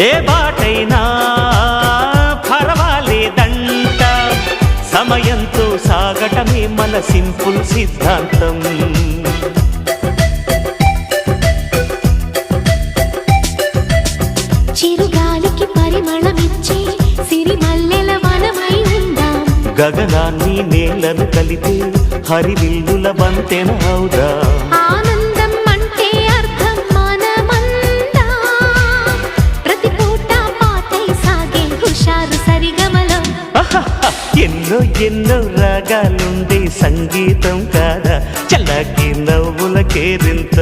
ఏ బాటైనా పర్వాలేదంట, సమయంతో సాగటమే మన సింపుల్ సిద్ధాంతం. చిరుగాలికి పరిమళమిచ్చే సిరిమల్లెల వనమై ఉందాం, గగనాన్ని నేలను కలిపే హరివిల్లుల బంతెన అవుదాం. ఆనందం అంటే అర్థం మనమందా, ప్రతి పూట పాతై సాగే హుషారు సరిగమలం. ఎన్నో ఎన్నో రాగాలుండే సంగీతం కాదా, చల్లకి నవ్వుల కేరింత.